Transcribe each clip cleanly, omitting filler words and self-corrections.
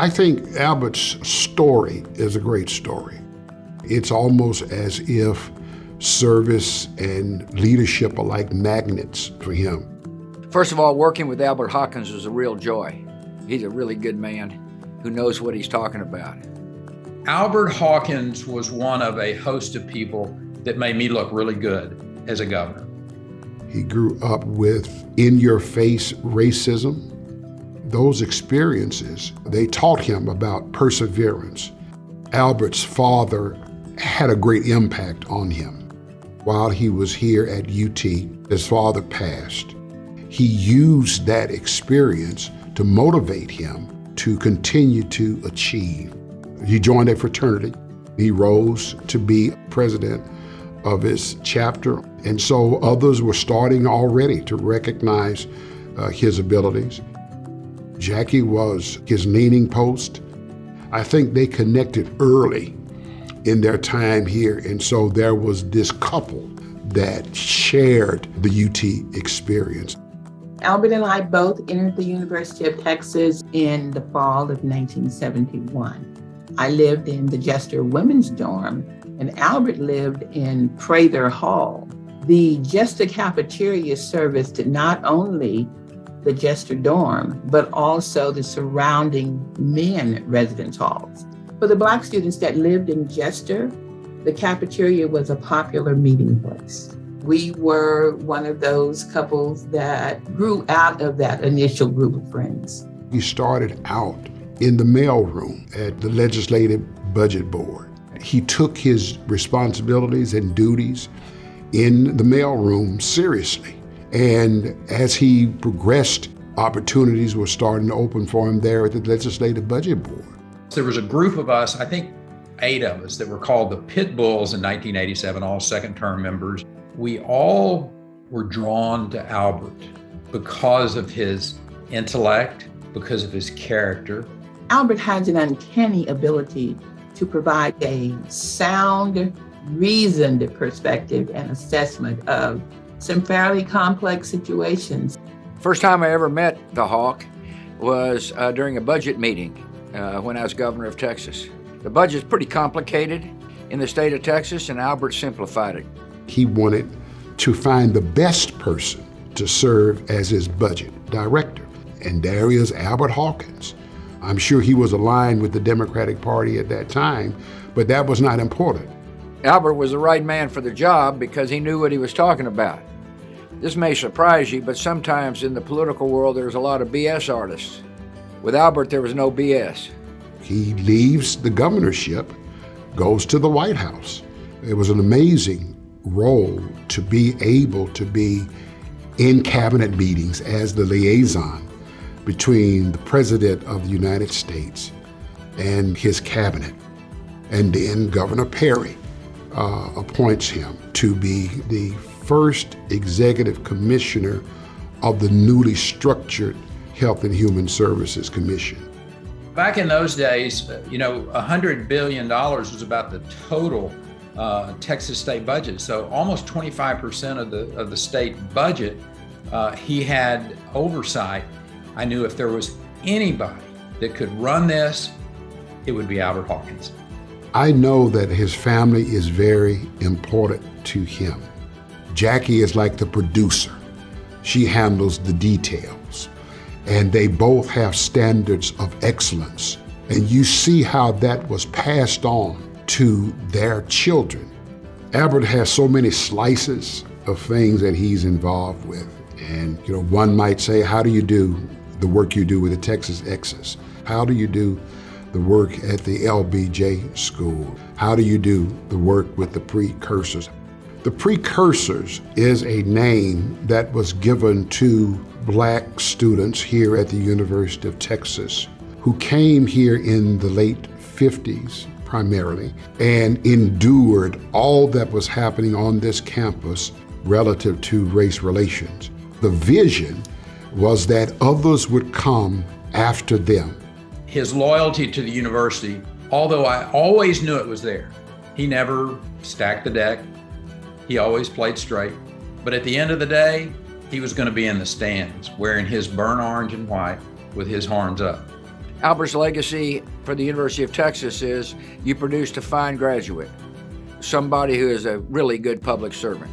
I think Albert's story is a great story. It's almost as if service and leadership are like magnets for him. First of all, working with Albert Hawkins was a real joy. He's a really good man who knows what he's talking about. Albert Hawkins was one of a host of people that made me look really good as a governor. He grew up with in-your-face racism. Those experiences, they taught him about perseverance. Albert's father had a great impact on him. While he was here at UT, his father passed. He used that experience to motivate him to continue to achieve. He joined a fraternity. He rose to be president of his chapter, and so others were starting already to recognize his abilities. Jackie was his leaning post. I think they connected early in their time here, and so there was this couple that shared the UT experience. Albert and I both entered the University of Texas in the fall of 1971. I lived in the Jester Women's Dorm, and Albert lived in Prather Hall. The Jester cafeteria serviced not only the Jester dorm, but also the surrounding men residence halls. For the Black students that lived in Jester, the cafeteria was a popular meeting place. We were one of those couples that grew out of that initial group of friends. He started out in the mailroom at the Legislative Budget Board. He took his responsibilities and duties in the mailroom seriously. And as he progressed, opportunities were starting to open for him there at the Legislative Budget Board. There was a group of us, I think 8 of us, that were called the Pit Bulls in 1987, all second-term members. We all were drawn to Albert because of his intellect, because of his character. Albert has an uncanny ability to provide a sound, reasoned perspective and assessment of some fairly complex situations. First time I ever met the Hawk was during a budget meeting when I was governor of Texas. The budget's pretty complicated in the state of Texas, and Albert simplified it. He wanted to find the best person to serve as his budget director, and there is Albert Hawkins. I'm sure he was aligned with the Democratic Party at that time, but that was not important. Albert was the right man for the job because he knew what he was talking about. This may surprise you, but sometimes in the political world there's a lot of BS artists. With Albert, there was no BS. He leaves the governorship, goes to the White House. It was an amazing role to be able to be in cabinet meetings as the liaison between the President of the United States and his cabinet. And then Governor Perry appoints him to be the first executive commissioner of the newly structured Health and Human Services Commission. Back in those days, $100 billion was about the total Texas state budget. So almost 25% of the state budget, he had oversight. I knew if there was anybody that could run this, it would be Albert Hawkins. I know that his family is very important to him. Jackie is like the producer. She handles the details. And they both have standards of excellence. And you see how that was passed on to their children. Albert has so many slices of things that he's involved with. And one might say, how do you do the work you do with the Texas Exes? How do you do the work at the LBJ school? How do you do the work with the precursors? The Precursors is a name that was given to Black students here at the University of Texas who came here in the late 50s primarily and endured all that was happening on this campus relative to race relations. The vision was that others would come after them. His loyalty to the university, although I always knew it was there, he never stacked the deck. He always played straight. But at the end of the day, he was going to be in the stands wearing his burnt orange and white with his horns up. Albert's legacy for the University of Texas is you produced a fine graduate, somebody who is a really good public servant,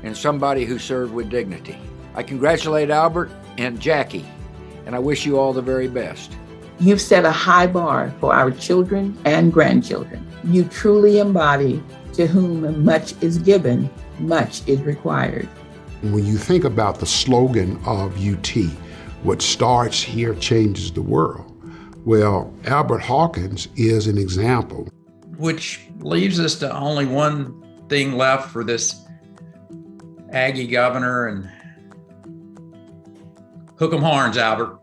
and somebody who served with dignity. I congratulate Albert and Jackie, and I wish you all the very best. You've set a high bar for our children and grandchildren. You truly embody, to whom much is given, much is required. When you think about the slogan of UT, what starts here changes the world. Well, Albert Hawkins is an example. Which leaves us to only one thing left for this Aggie governor, and hook 'em horns, Albert.